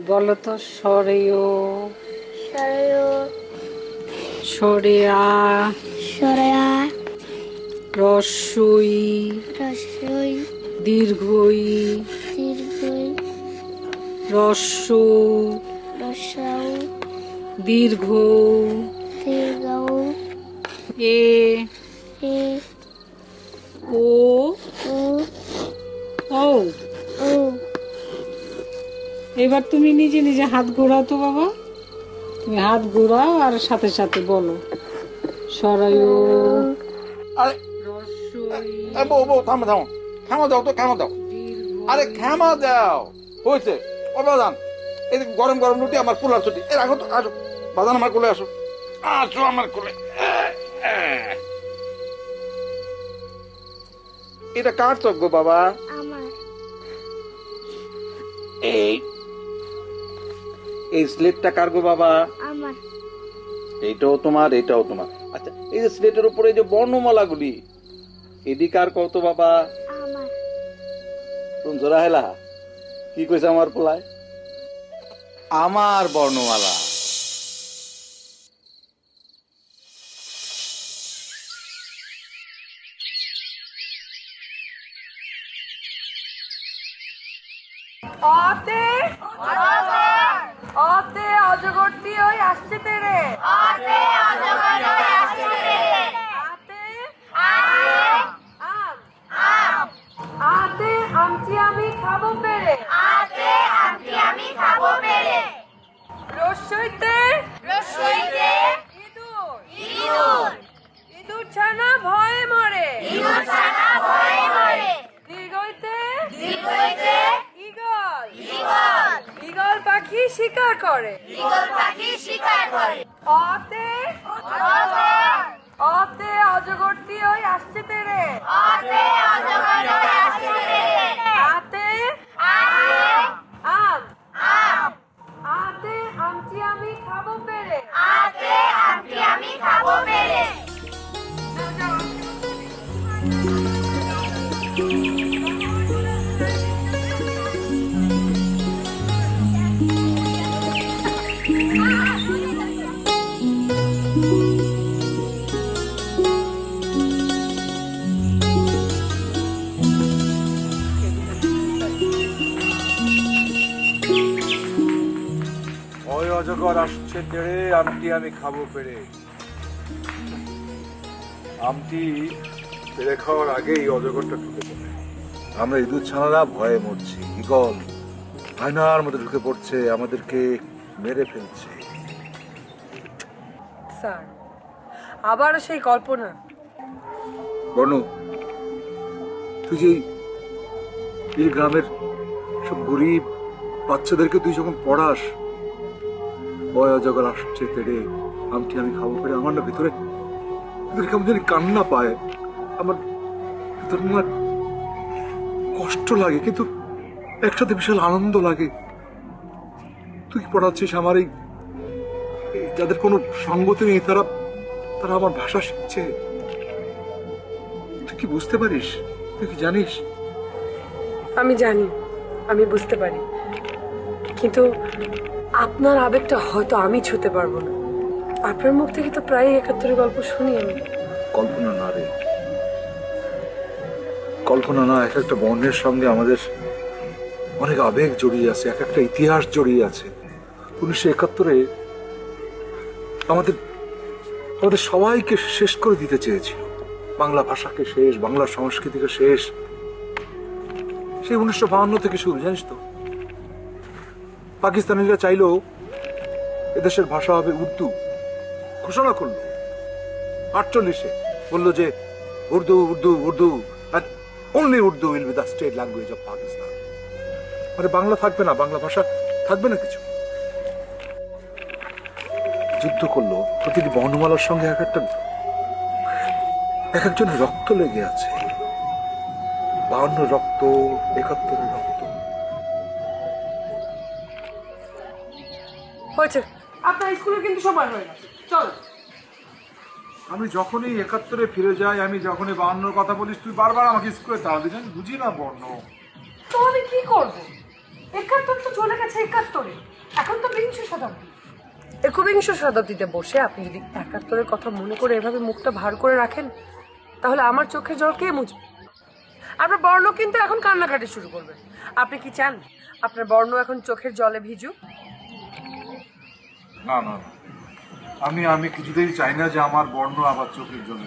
বলো তো সরেয় সরেয়া রস্যই দীর্ঘই রস্য দীর্ঘ এ ও ও। এবার তুমি নিজে নিজে হাত ঘোরাও তো বাবা, তুমি হাত ঘোরাও আর সাথে সাথে বলো সরায় থামা দাও, থামা দাও তো, থামা দাও, আরে থামা দাও। হয়েছে ও বাজান, এই গরম গরম রুটি আমার পোলার ছুটি, এর আগো তো আসো বাজান, আমার কোলে আসো, আসো আমার কোলে। এটা কার চোখ গো বাবা? এই স্লেটটা কার গো বাবা? এইটাও তোমার, এটাও তোমার। আচ্ছা, এই যে স্লেটের উপরে যে বর্ণমালাগুলি, এদিকে আর কত বাবা? জোড়া হেলা কি কইছে আমার পোলায়? আমার বর্ণমালা। অতে অতে অজগরটি ওই আসছে তেরে, অতে অজগরটি ওই আসছে তেরে, আতে আম আম আতে আমটি আমি খাবো পেরে, আতে আমটি আমি খাবো পেরে, রসইতে রসইতে ইঁদুর ইঁদুর ইঁদুর ছানা ভয়ে মরে, ইঁদুর ছানা ভয়ে মরে, দীর্ঘইতে দীর্ঘইতে ঈগল পাখি শিকার করে, ঈগল পাখি শিকার করে, অতে অতে অজগরটি ওই আসছে তেরে, অতে অজগরটি ওই আসছে তেরে, আতে আম আম আতে আমটি আমি খাবো পেরে, আতে আমটি আমি খাবো পেরে। অজগর আসছে তেড়ে, আমটি আমি খাবো পেরে। আমটি পেরে খাওয়ার আগেই অজগরটা ঢুকে পড়ে। আমরা ইঁদুর ছানারা ভয়ে মরছি, ঈগল আয়নার মধ্যে ঢুকে পড়ছে, আমাদেরকে মেরে ফেলছে। স্যার আবারও সেই কল্পনা। বর্ণু, তুই যে এই গ্রামের সব গরিব বাচ্চাদেরকে তুই যখন পড়াস, ভয় অজগর আসছে তেড়ে আমটি আমি খাবো পেরে, আমার না ভিতরে কেমন জানি কান্না পায়, আমার ভিতরে না কষ্ট লাগে, কিন্তু একসাথে বিশাল আনন্দ লাগে। তুই পড়াচ্ছিস আমার এই যাদের কোনো সঙ্গতি নেই, তারা তারা আমার ভাষা শিখছে। তুই কি বুঝতে পারিস? তুই কি জানিস? আমি জানি, আমি বুঝতে পারি, কিন্তু আপনার আবেগটা হয়তো আমি ছুঁতে পারবো না। আপনার মুখ থেকে তো প্রায় ৭১ গল্প শুনি আমি। কল্পনা না রে, কল্পনা না, এক একটা বর্ণের সঙ্গে আমাদের অনেক আবেগ জড়িয়ে আছে, এক একটা ইতিহাস জড়িয়ে আছে। ১৯৭১-এ আমাদের আমাদের সবাইকে শেষ করে দিতে চেয়েছিল, বাংলা ভাষাকে শেষ, বাংলা সংস্কৃতিকে শেষ। সেই ১৯৫২ থেকে শুরু, জানিস তো। পাকিস্তানিরা চাইলেও এদেশের ভাষা হবে উর্দু, ঘোষণা করলো ৪৮-এ, বললো যে Urdu Urdu Urdu, and only Urdu will be the state language of Pakistan। মানে বাংলা থাকবে না, বাংলা ভাষা থাকবে না কিছু। যুদ্ধ করলো, প্রতিটি বর্ণমালার সঙ্গে এক একজনের রক্ত লেগে আছে। ৫২ রক্ত, ৭১ রক্ত। হয়েছে, আপনার স্কুলে কিন্তু সময় হয়ে গেছে, চলো। আমি যখনই ৭১-এ ফিরে যাই, আমি যখনই ৫২-র কথা বলিস, তুই বারবার আমাকে স্কুলে তাড়া দিস। বুঝি না বর্ণ, তো আমি কি করবো? 71 তো চলে গেছে 71-এ, এখন তো বিংশ শতাব্দী। একবিংশ শতাব্দীতে বসে আপনি যদি 71-এর কথা মনে করে এভাবে মুখটা ভার করে রাখেন, তাহলে আমার চোখের জল কে মুছবে? আপনার বর্ণ কিন্তু এখন কান্নাকাটি শুরু করবে। আপনি কি চান আপনার বর্ণ এখন চোখের জলে ভিজুক? না না না, আমি কিছুতেই চাই না যে আমার বর্ণ আবার চোখের জন্য।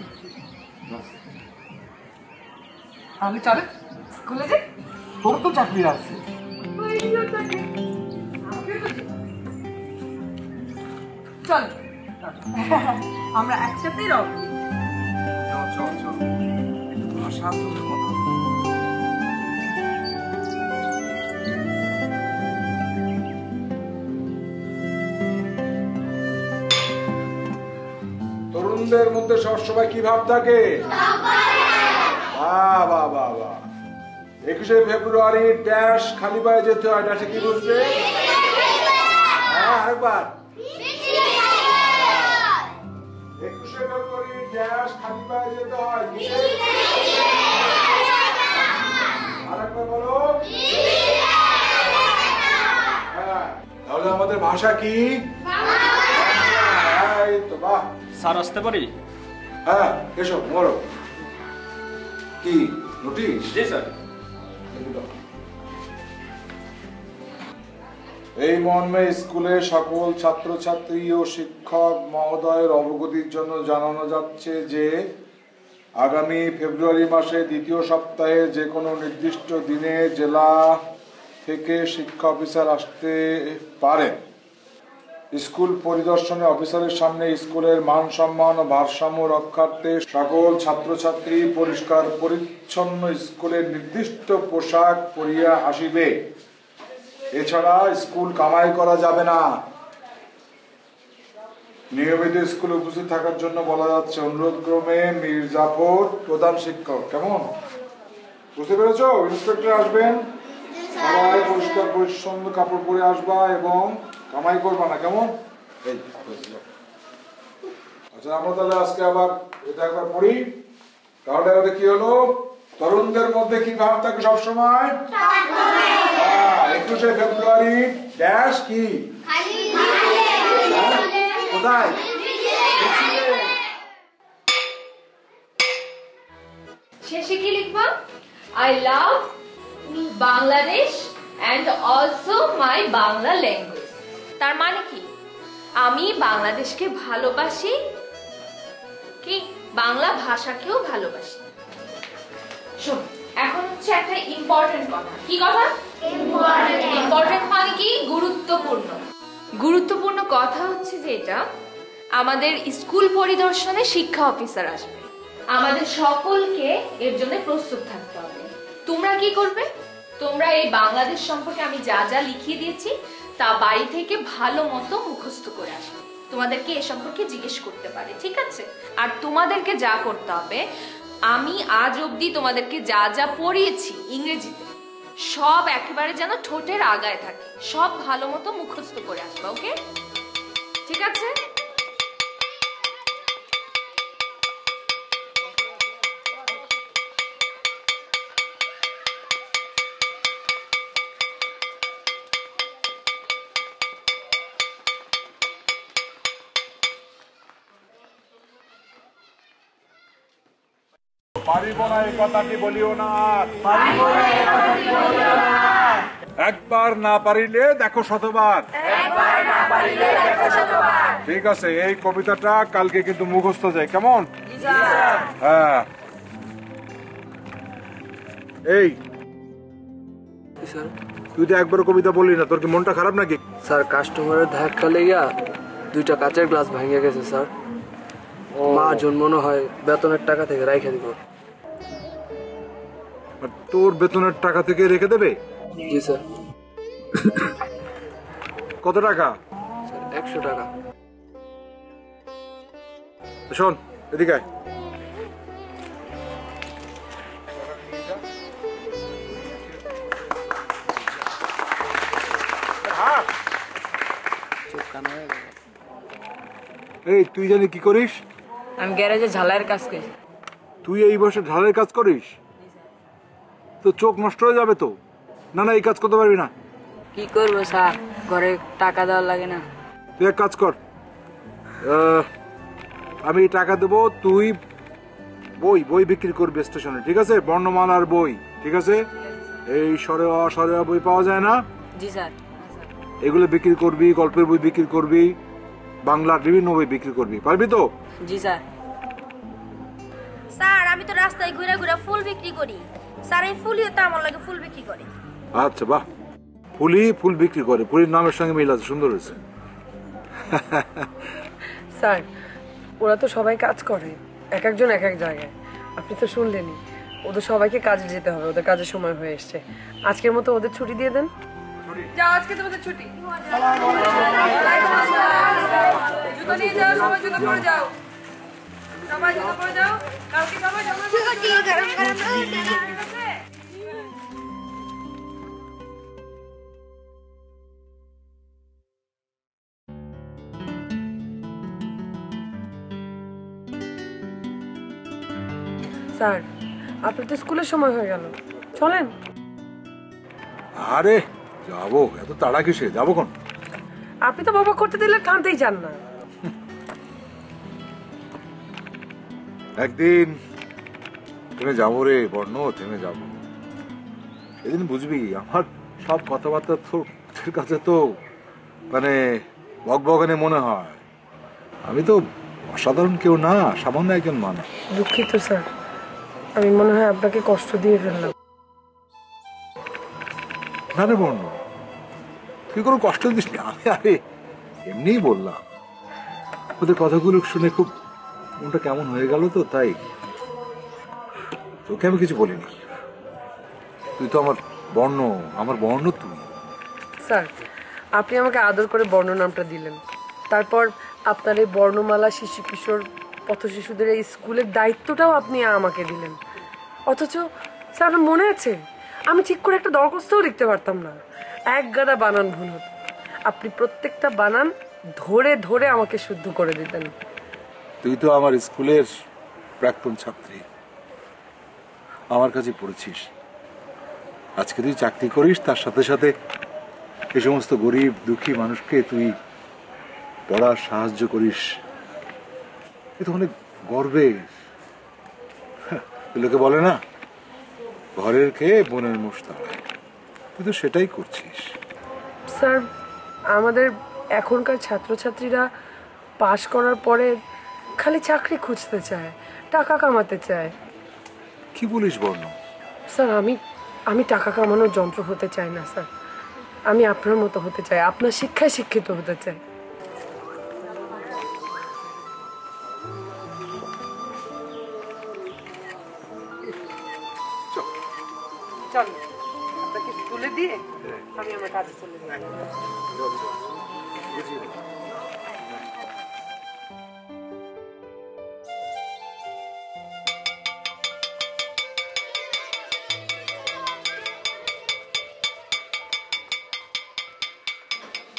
আমি চলে স্কুলে যাই, তোর তো চাকরি আছে। চল আমরা একসাথেই রওনা। চল চল চল, ভাষা তোদের কথা। তরুণদের মধ্যে সবসময় কি ভাব থাকে? বাহ বাহ বাহ বাহ। 21শে ফেব্রুয়ারি ড্যাশ খালি পায়ে যেতে হয়, ড্যাশে কি বুঝবে? হ্যাঁ আরেকবার। 21শে ফেব্রুয়ারি ড্যাশ খালি পায়ে যেতে হয়, আরেকবার বলো। হ্যাঁ, তাহলে আমাদের ভাষা কি? এই তো বাহ। স্যার আসতে পারি? হ্যাঁ এসো মরো। কি নোটিশ? জি স্যার। এই মর্মে স্কুলে সকল ছাত্রছাত্রী ও শিক্ষক মহোদয়ের অবগতির জন্য জানানো যাচ্ছে যে আগামী ফেব্রুয়ারি মাসে দ্বিতীয় সপ্তাহে যে কোনো নির্দিষ্ট দিনে জেলা থেকে শিক্ষা অফিসার আসতে পারেন। স্কুল পরিদর্শনে অফিসারের সামনে স্কুলের মান সম্মান ও ভারসাম্য রক্ষার্থে সকল ছাত্রছাত্রী পরিষ্কার পরিচ্ছন্ন স্কুলের নির্দিষ্ট পোশাক পরিয়া আসিবে। এছাড়া স্কুল কামাই করা যাবে না। নিয়মিত স্কুলে উপস্থিত থাকার জন্য বলা যাচ্ছে। অনুরোধ ক্রমে মীর জাফর, প্রধান শিক্ষক। কেমন বুঝতে পেরেছো? ইন্সপেক্টর আসবেন, সবাই পরিষ্কার পরিচ্ছন্ন কাপড় পরে আসবা এবং কামাই করবা না। কেমন? এই আচ্ছা, আমরা তাহলে আজকে আবার এটা একবার পড়ি। তাহলে ওটা কি হলো? তরুণদের মধ্যে কি ভাব থাকে সবসময়? 21শে ফেব্রুয়ারি ড্যাশ কি কোথায়? শেষে কি লিখবা? I love Bangladesh and also my Bangla language. তার মানে কি? আমি বাংলাদেশকে ভালোবাসি, কি বাংলা ভাষাকেও ভালোবাসি। শোন, এখন হচ্ছে একটা ইম্পর্টেন্ট কথা। কি কথা? ইম্পর্টেন্ট মানে কি? গুরুত্বপূর্ণ। গুরুত্বপূর্ণ কথা হচ্ছে যে এটা আমাদের স্কুল পরিদর্শনে শিক্ষা অফিসার আসবে। আমাদের সকলকে এর জন্য প্রস্তুত থাকতে হবে। তোমরা কি করবে? তোমরা এই বাংলাদেশ সম্পর্কে আমি যা যা লিখিয়ে দিয়েছি তা বাড়ি থেকে ভালো মতো মুখস্থ করে আসবে। তোমাদেরকে এ সম্পর্কে জিজ্ঞেস করতে পারে, ঠিক আছে? আর তোমাদেরকে যা করতে হবে, আমি আজ অবধি তোমাদেরকে যা যা পড়িয়েছি ইংরেজিতে সব একেবারে যেন ঠোঁটের আগায় থাকে, সব ভালো মতো মুখস্থ করে আসবে। ওকে, ঠিক আছে? পারিব না এই কথাটি বলিও না। একবার না পারিলে দেখো শতবার। ঠিক আছে, এই কবিতাটা কালকে কিন্তু মুখস্থ যায়। কেমন? হ্যাঁ। এই স্যার, তুই তো একবার কবিতা বললি না, তোর কি মনটা খারাপ নাকি? স্যার কাস্টমারের ধাক্কা লেগা 2টা কাঁচের গ্লাস ভেঙে গেছে স্যার। মা জন্মনো হয় বেতনের টাকা থেকে রাইখে দিব। তোর বেতনের টাকা থেকে রেখে দেবে? জি স্যার। কত টাকা? স্যার 100 টাকা। শোন এদিকে আয়। এই তুই জানি কি করিস? আমি গ্যারেজে ঝালাইয়ের কাজ করি। তুই এই বয়সে ঢালের কাজ করিস? তো চোখ নষ্ট হয়ে যাবে তো। না না, এই কাজ করতে পারবি না। কি করবো স্যার, ঘরে টাকা দেওয়ার লাগে না। তুই এক কাজ কর, আমি টাকা দেবো, তুই বই বিক্রি করবি স্টেশনে, ঠিক আছে? বর্ণমালার বই, ঠিক আছে? এই সরেয়া অসরেয়া বই পাওয়া যায় না, জি স্যার। এগুলো বিক্রি করবি, গল্পের বই বিক্রি করবি, বাংলার বিভিন্ন বই বিক্রি করবি, পারবি তো? জি স্যার। স্যার আমি তো রাস্তায় ঘুরে ঘুরে ফুল বিক্রি করি স্যার, এই ফুলিও তো আমার লাগে ফুল বিক্রি করে। আচ্ছা বাহ, ফুল বিক্রি করে, ফুলির নামের সঙ্গে মিল আছে, সুন্দর হয়েছে। স্যার ওরা তো সবাই কাজ করে, এক একজন এক এক জায়গায়, আপনি তো শুনলেনই। ওদের সবাইকে কাজে যেতে হবে, ওদের কাজের সময় হয়ে এসছে। আজকের মতো ওদের ছুটি দিয়ে দেন। যাও, আজকে তোমাদের ছুটি। জুতো নিয়ে যাও, সবাই জুতো পরে যাও, সবাই জুতো পরে যাও, কালকে সবাই স্যার আপনার তো স্কুলের সময় হয়ে গেল, চলেন। আরে যাবো, এত তাড়া কিসে, যাবো কোন? আপনি তো বাবা করতে দিলে টানতেই চান না। একদিন থেমে যাবো রে বর্ণ, থেমে যাবো। এদিন বুঝবি আমার সব কথাবার্তা তোর কাছে তো মানে বকবকানি মনে হয়। আমি তো অসাধারণ কেউ না, সামান্য একজন মানুষ। দুঃখিত স্যার, আমি মনে হয় আপনাকে কষ্ট দিয়ে ফেললাম। না রে বর্ণ, তুই কোনো কষ্ট দিস না, আমি আরে এমনিই বললাম। ওদের কথাগুলো শুনে খুব মনটা কেমন হয়ে গেল, তো তাই তোকে আমি কিছু বলিনি। তুই তো আমার বর্ণ তুই। স্যার আপনি আমাকে আদর করে বর্ণ নামটা দিলেন, তারপর আপনার এই বর্ণমালা শিশু কিশোর পথ শিশুদের এই স্কুলের দায়িত্বটাও আপনি আমাকে দিলেন। অথচ স্যার আপনার মনে আছে, আমি ঠিক করে একটা দরখাস্তও লিখতে পারতাম না, এক গাদা বানান ভুল হতো। আপনি প্রত্যেকটা বানান ধরে ধরে আমাকে শুদ্ধ করে দিতেন। তুই তো আমার স্কুলের প্রাক্তন ছাত্রী, আমার কাছে পড়েছিস। আজকে তুই চাকরি করিস, তার সাথে সাথে এই সমস্ত গরিব দুঃখী মানুষকে তুই পড়ার সাহায্য করিস, এ তো অনেক গর্বের। লোকে বলে না, ঘরের খেয়ে বনের মোষ তাড়ায়, তুই তো সেটাই করছিস। স্যার আমাদের এখনকার ছাত্রছাত্রীরা পাশ করার পরে খালি চাকরি খুঁজতে চায়, টাকা কামাতে চায়। কি বলিস বর্ণ? স্যার আমি টাকা কামানোর যন্ত্র হতে চাই না স্যার, আমি আপনার মতো হতে চাই, আপনার শিক্ষায় শিক্ষিত হতে চাই। চলো আপনাকে স্কুলে দিয়ে আমি আমার কাজে চলে যাই।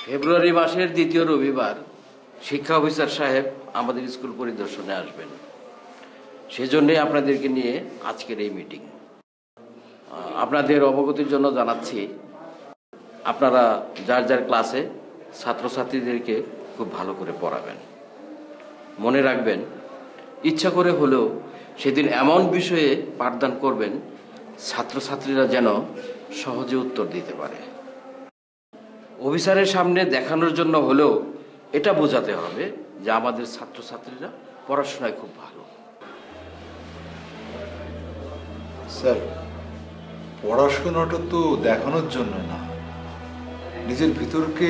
ফেব্রুয়ারি মাসের দ্বিতীয় রবিবার শিক্ষা অফিসার সাহেব আমাদের স্কুল পরিদর্শনে আসবেন, সেজন্যই আপনাদেরকে নিয়ে আজকের এই মিটিং। আপনাদের অবগতির জন্য জানাচ্ছি, আপনারা যার যার ক্লাসে ছাত্রছাত্রীদেরকে খুব ভালো করে পড়াবেন। মনে রাখবেন, ইচ্ছা করে হলেও সেদিন এমন বিষয়ে পাঠদান করবেন ছাত্রছাত্রীরা যেন সহজে উত্তর দিতে পারে। অফিসারের সামনে দেখানোর জন্য হলেও এটা বোঝাতে হবে যে আমাদের ছাত্রছাত্রীরা পড়াশোনায় খুব ভালো। স্যার, পড়াশোনাটা তো দেখানোর জন্য না, নিজের ভিতরকে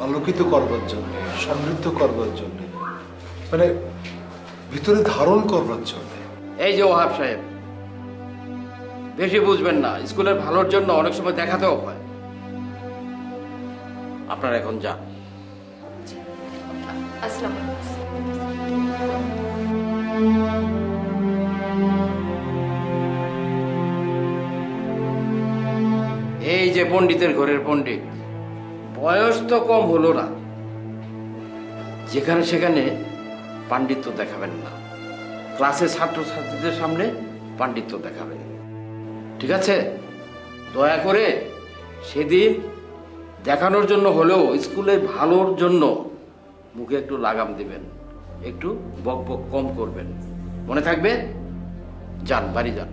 আলোকিত করবার জন্য, সমৃদ্ধ করবার জন্য, মানে ভিতরে ধারণ করবার জন্য। এই যে ওহাব সাহেব, বেশি বুঝবেন না, স্কুলের ভালোর জন্য অনেক সময় দেখাতেও হয়। আপনারা এখন যান। আসসালামু আলাইকুম। এই যে পণ্ডিতের ঘরের পণ্ডিত, বয়স তো কম হলো না, যেখানে সেখানে পাণ্ডিত্য দেখাবেন না, ক্লাসে ছাত্রছাত্রীদের সামনে পাণ্ডিত্য দেখাবেন, ঠিক আছে? দয়া করে সেদিন দেখানোর জন্য হলেও স্কুলের ভালোর জন্য মুখে একটু লাগাম দিবেন, একটু বক বক কম করবেন, মনে থাকবে? যান, বাড়ি যান।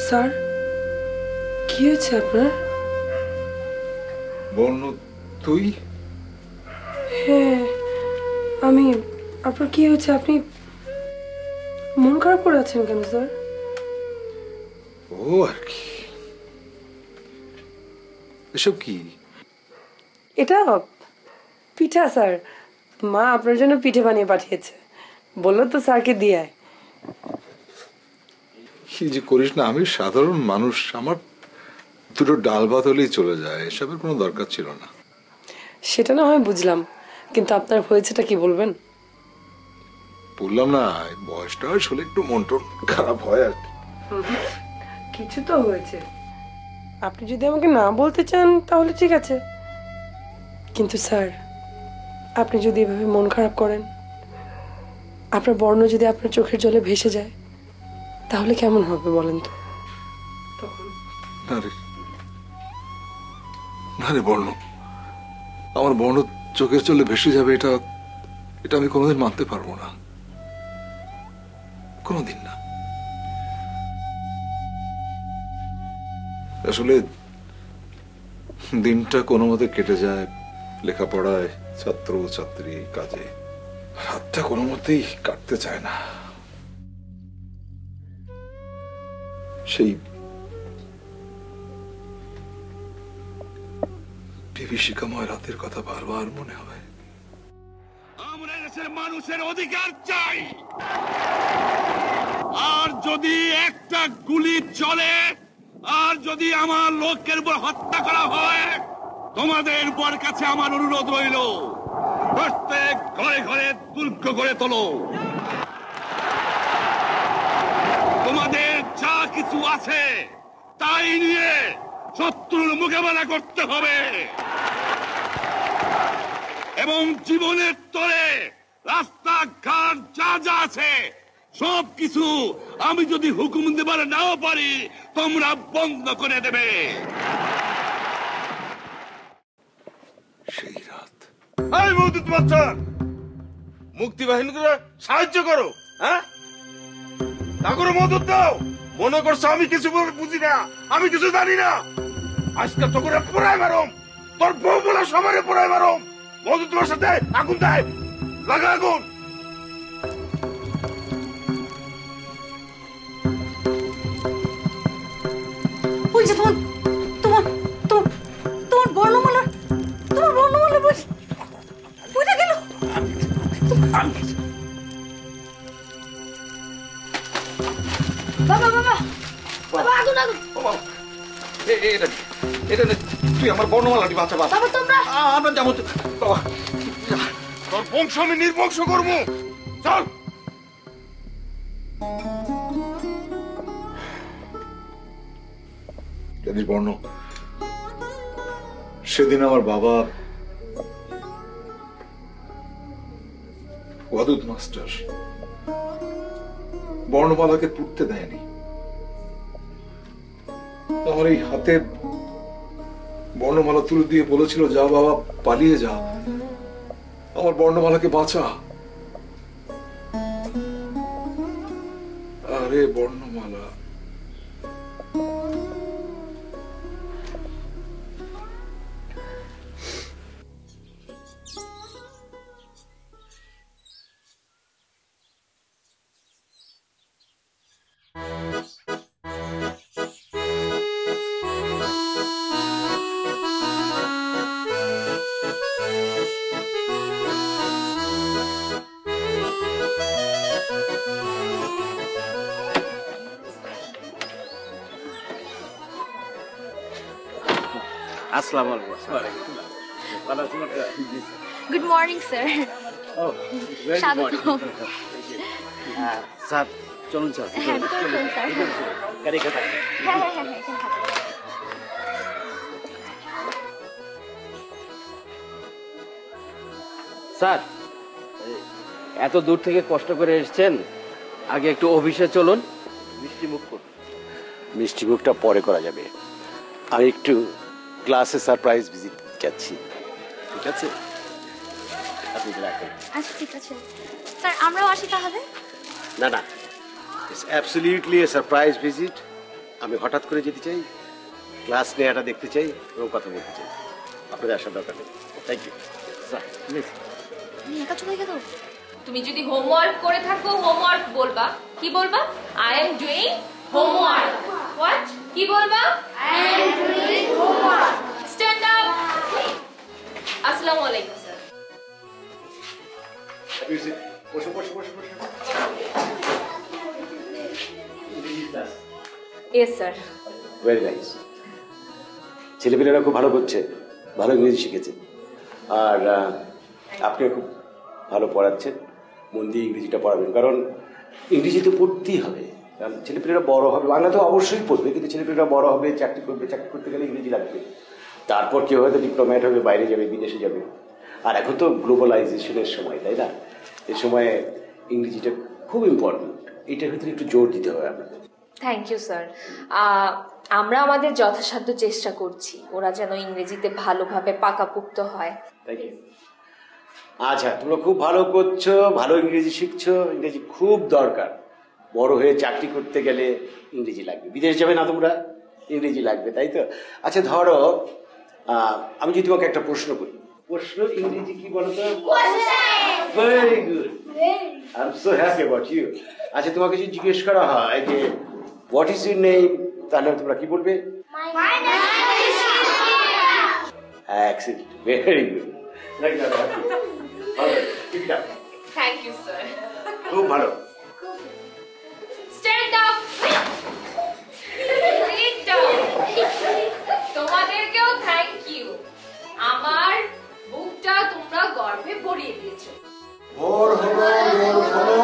স্যার, কি হয়েছে আপনার? বর্ণ, তুই? হ্যাঁ, আমি। আপনার কি হয়েছে? আপনি মন খারাপ করে আছেন কেন স্যার? ও আর কি, এসব কি? এটা পিঠা স্যার। মা আপনার জন্য পিঠে বানিয়ে পাঠিয়েছে, বললো তো স্যারকে দিয়ে আয়। কি যে করিস না, আমি সাধারণ মানুষ, আমার দুটো ডাল ভাত হলেই চলে যায়, এসবের কোনো দরকার ছিল না। সেটা না হয় বুঝলাম, কিন্তু আপনার হয়েছেটা কি বলবেন? বললাম না, বয়সটা আসলে একটু মন টন খারাপ হয় আর কি। কিছু তো হয়েছে, আপনি যদি আমাকে না বলতে চান তাহলে ঠিক আছে, কিন্তু স্যার আপনি যদি এভাবে মন খারাপ করেন, আপনার বর্ণ যদি আপনার চোখের জলে ভেসে যায়, তাহলে কেমন হবে বলেন তো? তখন না রে বর্ণ, আমার বর্ণ চোখের জলে ভেসে যাবে, এটা এটা আমি কোনোদিন মানতে পারবো না, কোনোদিন না। আসলে দিনটা কোনো মতে কেটে যায় লেখাপড়ায়, ছাত্র ছাত্রী, কাজে, রাতটা কোনো মতেই কাটতে চায় না। সেই বিভীষিকাময় রাতের কথা বারবার মনে হয়। আমরা দেশের মানুষের অধিকার চাই, আর যদি একটা গুলি চলে, আর যদি আমার লোকের উপর হত্যা করা হয়, তোমাদের উপর কাছে আমার অনুরোধ রইল, প্রত্যেক ঘরে ঘরে দুর্গ করে তোলো। তোমাদের যা কিছু আছে তাই নিয়ে শত্রুর মোকাবেলা করতে হবে, এবং জীবনের তরে রাস্তাঘাট যা যা আছে সব কিছু আমি যদি হুকুম দেবার নাও পারি, তোমরা বন্ধ করে দেবে। সেই রাত মুক্তি বাহিনীকে সাহায্য করো, হ্যাঁ, তা করে মদত দাও। মনে করছো আমি কিছু বুঝি না, আমি কিছু জানি না? আজকে তো করে পোড়ায় মারম, তোর বউ বলা সবারে পোড়ায় মারম। মধু তোমার সাথে আগুন দেয়, লাগা আগুন। ওই যে তোমার তোমার তোমার তোমার বর্ণমালা, তোমার বর্ণমালা বই বুঝে গেল। বাবা বাবা বাবা, আগুন আগুন। এটা তুই আমার বর্ণমালাটি বাঁচা বাবা, তোমরা আমরা যাবো। বাবা, তোর বংশ আমি নির্বংশ করবো, চল। জানিস বর্ণ, সেদিন আমার বাবা ওয়াদুদ মাস্টার বর্ণমালাকে পুড়তে দেয়নি। আমার এই হাতে বর্ণমালা তুলে দিয়ে বলেছিল, যা বাবা, পালিয়ে যা, আমার বর্ণমালাকে বাঁচা। আরে বর্ণমালা, আসসালামু আলাইকুম। ভালো আছেন আপনারা? Good morning sir. স্বাগতম। স্যার চলুন স্যার। হ্যাঁ চলুন স্যার। গাড়ি কোথায়? হ্যাঁ হ্যাঁ হ্যাঁ এখানে থাকুন। স্যার এত দূর থেকে কষ্ট করে এসেছেন, আগে একটু অফিসে চলুন, মিষ্টি মুখ করুন। মিষ্টি মুখটা পরে করা যাবে, আমি একটু ক্লাসে সারপ্রাইজ ভিজিট যাচ্ছি। ঠিক আছে, আপনি রাখেন। আচ্ছা ঠিক আছে স্যার, আমরাও আসি তাহলে। না না, it's absolutely A surprise visit. আমি হঠাৎ করে যেতে চাই, ক্লাস নেওয়াটা দেখতে চাই এবং কথা বলতে চাই। আপনাদের আসার দরকার নেই। Thank you sir. তুমি একা চলে গেল? তুমি যদি হোমওয়ার্ক করে থাকো হোমওয়ার্ক বলবা। কি বলবা? I am doing homework. What? কি বলবা? I am doing homework. Stand up. আসসালামু আলাইকুম স্যার। বসো বসো বসো বসো। Yes sir. Very nice. ছেলেপেলেরা খুব ভালো করছে, ভালো ইংরেজি শিখেছে, আর আপনিও খুব ভালো পড়াচ্ছেন। মন দিয়ে ইংরেজিটা পড়াবেন, কারণ ইংরেজি তো পড়তেই হবে। কারণ ছেলেপেলেরা বড় হবে, বাংলা তো অবশ্যই পড়বে, কিন্তু ছেলেপেলেরা বড় হবে, চাকরি করবে, চাকরি করতে গেলে ইংরেজি লাগবে। তারপর কেউ হয়তো ডিপ্লোম্যাট হবে, বাইরে যাবে, বিদেশে যাবে। আর এখন তো গ্লোবালাইজেশনের সময়, তাই না? এই সময়ে ইংরেজিটা খুব ইম্পর্টেন্ট। এটার ভিতরে একটু জোর দিতে হবে আপনাদের। Thank you sir. আমরা আমাদের যথাসাধ্য চেষ্টা করছি ওরা যেন ইংরেজিতে ভালোভাবে পাকাপোক্ত হয়। Thank you. আচ্ছা, তোমরা খুব ভালো করছো, ভালো ইংরেজি শিখছো। ইংরেজি খুব দরকার। বড় হয়ে চাকরি করতে গেলে ইংরেজি লাগবে। বিদেশ যাবে না তোমরা, ইংরেজি লাগবে, তাই তো? আচ্ছা ধরো আমি যদি তোমাকে একটা প্রশ্ন করি, প্রশ্ন ইংরেজি কি বলো তো? Very good, I am so happy about you. আচ্ছা তোমাকে যদি জিজ্ঞেস করা হয় যে হোয়াট ইজ ইউর নেম, তাহলে তোমরা কি বলবে? Excellent, very good. Thank you sir. খুব ভালো। Stand up. Sit down. তোমাদেরকেও থ্যাংক ইউ। আমার বুকটা তোমরা গর্বে ভরিয়ে দিয়েছো। ভোর হলো, ভোর হলো,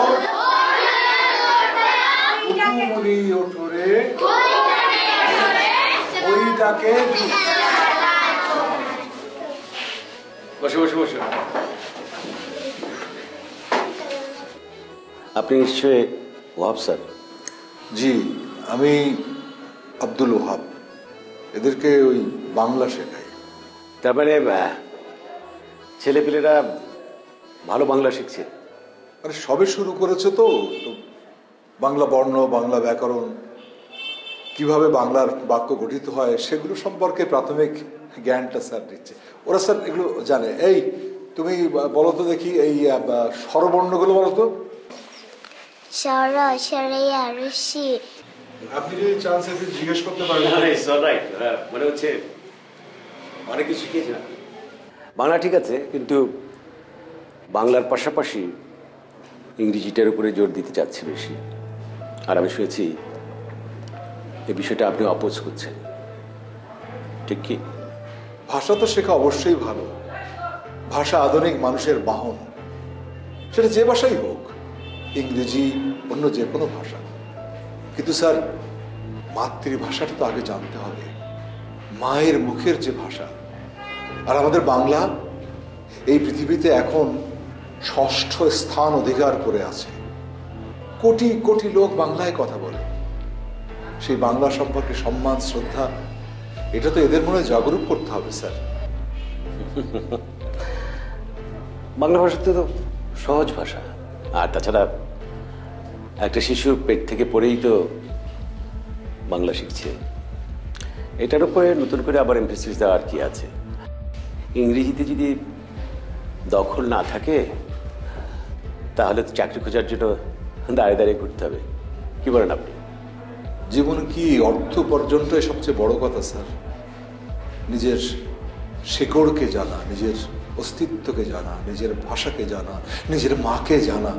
উঠুমুনি ওঠরে, ওই ডাকে। বসে বসে বসে। আপনি নিশ্চয়ই ওয়াহাব স্যার? জি, আমি আব্দুল ওহাব। এদেরকে ওই বাংলা শেখাই। তার মানে ছেলেপেলেরা ভালো বাংলা শিখছে? আরে সবে শুরু করেছে তো, বাংলা বর্ণ, বাংলা ব্যাকরণ, কিভাবে বাংলার বাক্য গঠিত হয় সেগুলো সম্পর্কে প্রাথমিক জ্ঞানটা স্যার দিচ্ছে। ওরা স্যার এগুলো জানে। এই তুমি বলো তো দেখি, এই স্বরবর্ণগুলো বলো তো। আপনি যদি চান স্যার জিজ্ঞেস করতে পারবেন। মানে হচ্ছে অনেক কিছু শিখেছে না বাংলা, ঠিক আছে, কিন্তু বাংলার পাশাপাশি ইংরেজিটার উপরে জোর দিতে চাচ্ছে বেশি। আর আমি শুনেছি এই বিষয়টা আপনি অপোজ করছেন, ঠিক কি? ভাষা তো শেখা অবশ্যই ভালো। ভাষা আধুনিক মানুষের বাহন, সেটা যে ভাষাই হোক, ইংরেজি অন্য যে কোনো ভাষা। কিন্তু স্যার মাতৃভাষাটা তো আগে জানতে হবে, মায়ের মুখের যে ভাষা। আর আমাদের বাংলা এই পৃথিবীতে এখন ৬ষ্ঠ স্থান অধিকার করে আছে। কোটি কোটি লোক বাংলায় কথা বলে। সেই বাংলা সম্পর্কে সম্মান, শ্রদ্ধা, এটা তো এদের মনে জাগরুক করতে হবে স্যার। বাংলা ভাষা তো সহজ ভাষা। আর তাছাড়া একটা শিশু পেট থেকে পড়েই তো বাংলা শিখছে। এটার উপরে নতুন করে আবার এমফেসিস দেওয়ার কি আছে? ইংরেজিতে যদি দখল না থাকে তাহলে তো চাকরি খোঁজার জন্য দাঁড়িয়ে দাঁড়িয়ে ঘুরতে হবে। কি বলেন আপনি? জীবনে কি অর্থ উপার্জনটাই সবচেয়ে বড় কথা স্যার। নিজের শেকড়কে জানা, নিজের অস্তিত্বকে জানা, নিজের ভাষাকে জানা, নিজের মাকে জানা,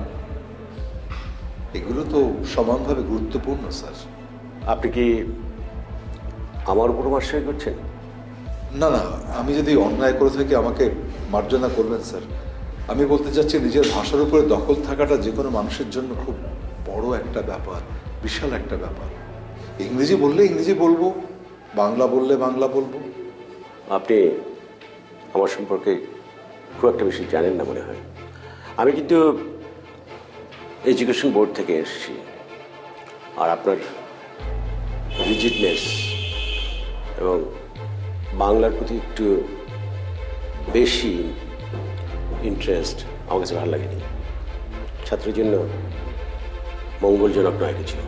এগুলো তো সমানভাবে গুরুত্বপূর্ণ স্যার। আপনি কি আমার উপর আশ্রয় করছেন? না না, আমি যদি অন্যায় করে থাকি আমাকে মার্জনা করবেন স্যার। আমি বলতে চাচ্ছি নিজের ভাষার উপরে দখল থাকাটা যে কোনো মানুষের জন্য খুব বড় একটা ব্যাপার, বিশাল একটা ব্যাপার। ইংরেজি বললে ইংরেজি বলবো, বাংলা বললে বাংলা বলবো। আপনি আমার সম্পর্কে খুব একটা বেশি জানেন না মনে হয়। আমি কিন্তু এডুকেশন বোর্ড থেকে এসেছি, আর আপনার রিজিডনেস এবং বাংলার প্রতি একটু বেশি ইন্টারেস্ট আমার কাছে ভালো লাগেনি। ছাত্রের জন্য মঙ্গলজনক নয় কিছু।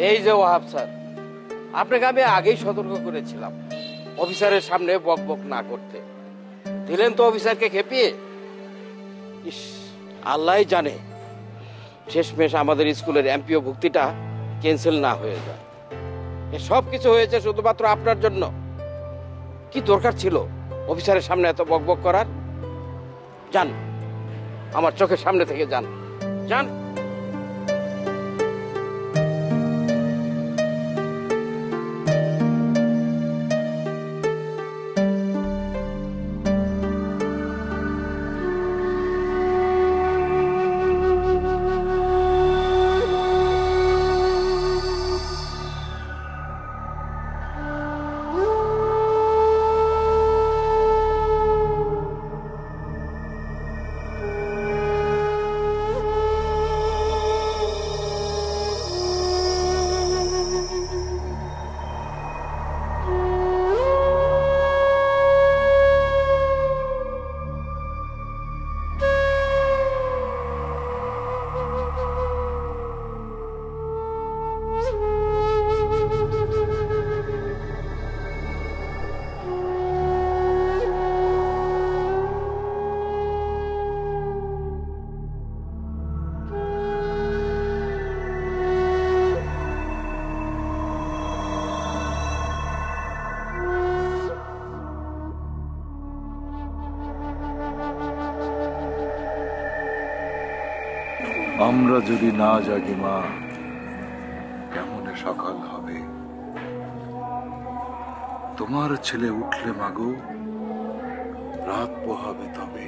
এই যে ওয়াহাব স্যার, আপনাকে আমি আগেই সতর্ক করেছিলাম অফিসারের সামনে বক বক না করতে। দিলেন তো অফিসারকে খেপিয়ে। ইস, আল্লাহই জানে শেষমেশ আমাদের স্কুলের এমপিও ভুক্তিটা ক্যান্সেল না হয়ে যায়। সব কিছু হয়েছে শুধুমাত্র আপনার জন্য। কি দরকার ছিল অফিসারের সামনে এত বক বক করার? যান, আমার চোখের সামনে থেকে যান, যান। আমরা যদি না জাগি মা, কেমনে সকাল হবে? তোমার ছেলে উঠলে মাগো, রাত পোহাবে তবে।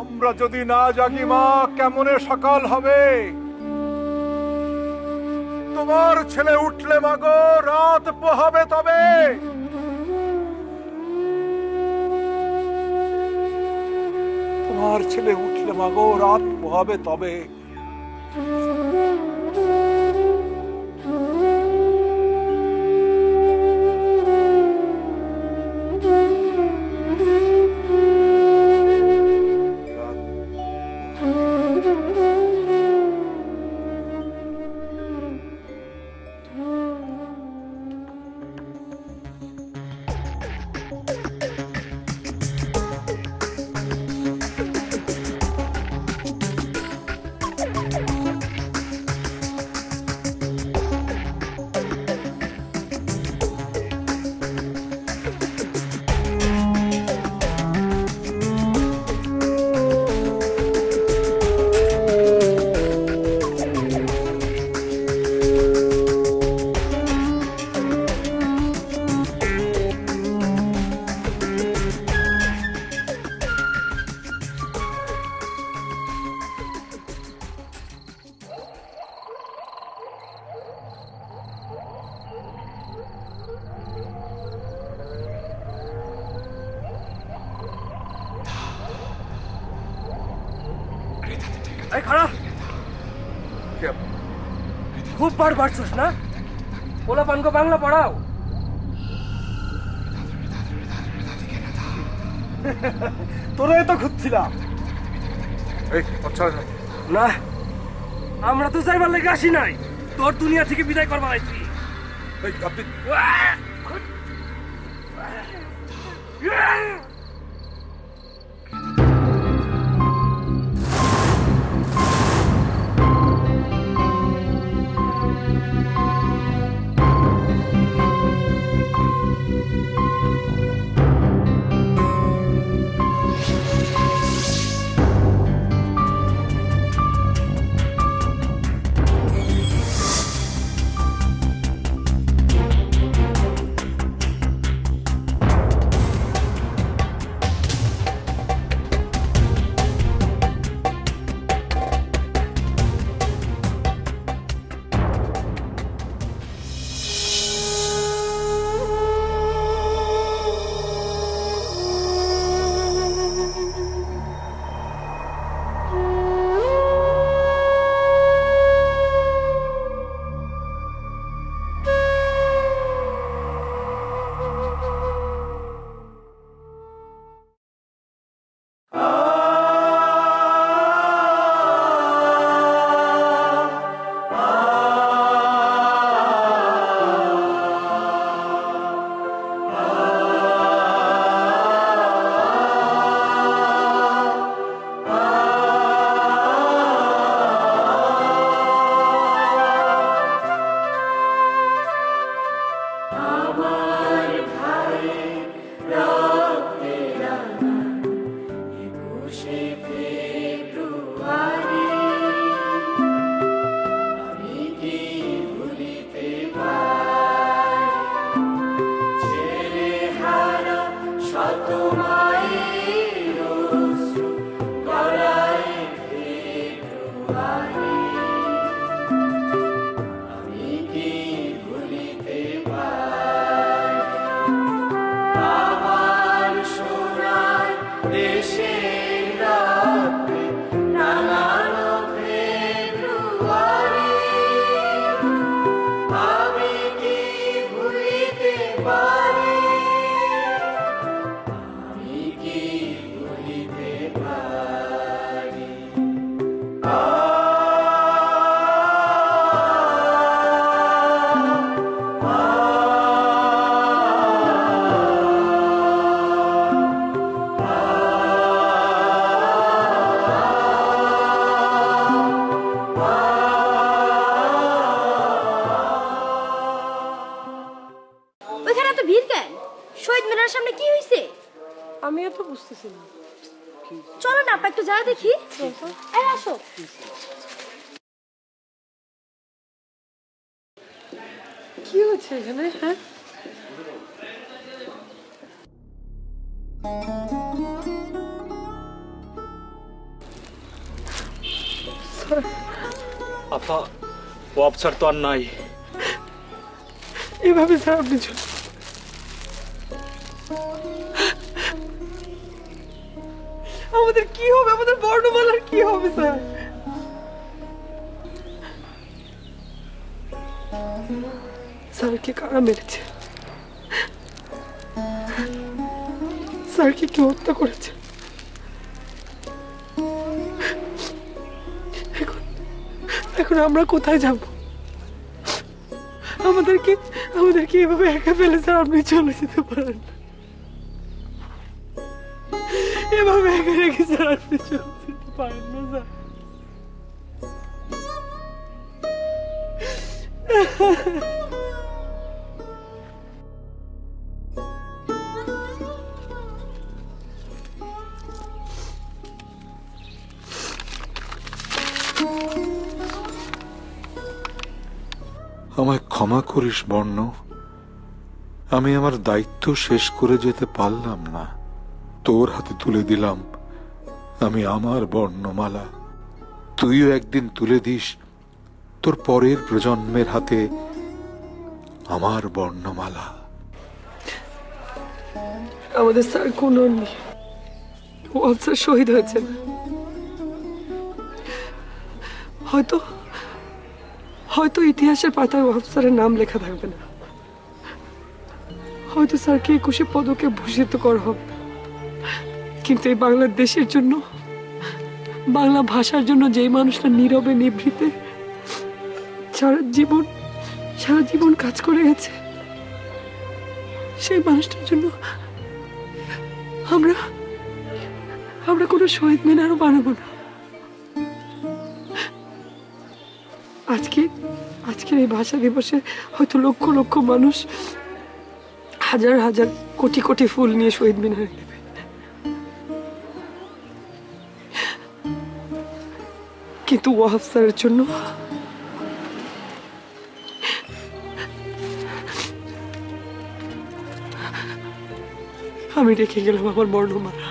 আমরা যদি না জাগি মা, কেমনে সকাল হবে? তোমার ছেলে উঠলে মাগো, রাত পোহাবে তবে। তোমার ছেলে উঠলে মাগো, রাত পোহাবে তবে। খুব বার বাড়ছিস না? পোলা পানকে বাংলা পড়াও। তোরাই তো খুঁজছিলাম। এই আচ্ছা না, আমরা তো যাইবার লেগে আসি নাই, তোর দুনিয়া থেকে বিদায় করবার আইছি। আপনি আমিও তো বুঝতেছি না। চলো না আপা একটু যা দেখি। আসো। কি হচ্ছে এখানে? হ্যাঁ, আপা ও অফিসার তো আর নাই। এভাবে স্যার আপনি আমাদের কি হবে? আমাদের বর্ণমালার কি হবে স্যার? স্যারকে কারা মেরেছে? স্যারকে কি হত্যা করেছে? এখন আমরা কোথায় যাব? আমাদেরকে এভাবে একা ফেলে স্যার আপনি চলে যেতে পারেন? এভাবে একা রেখে স্যার আপনি চলে যেতে পারেন না স্যার। আমায় ক্ষমা করিস বর্ণ, আমি আমার দায়িত্ব শেষ করে যেতে পারলাম না। তোর হাতে তুলে দিলাম আমি আমার বর্ণমালা, তুইও একদিন তুলে দিস তোর পরের প্রজন্মের হাতে আমার বর্ণমালা। আমাদের স্যার কোনো নেই, ও অফিসার শহীদ হয়েছে। হয়তো ইতিহাসের পাতায় অফিসারের নাম লেখা থাকবে না, হয়তো স্যারকে 21শে পদকে ভূষিত করা হবে, কিন্তু এই বাংলাদেশের জন্য, বাংলা ভাষার জন্য যেই মানুষটা নীরবে নিভৃতে সারা জীবন কাজ করে গেছে, সেই মানুষটার জন্য আমরা কোনো শহীদ মিনারও বানাবো না। আজকের এই ভাষা দিবসে হয়তো লক্ষ লক্ষ মানুষ হাজার হাজার কোটি কোটি ফুল নিয়ে শহীদ মিনারে নেবে, কিন্তু ওয়াহাব স্যারের জন্য আমি রেখে গেলাম আমার বর্ণমালা।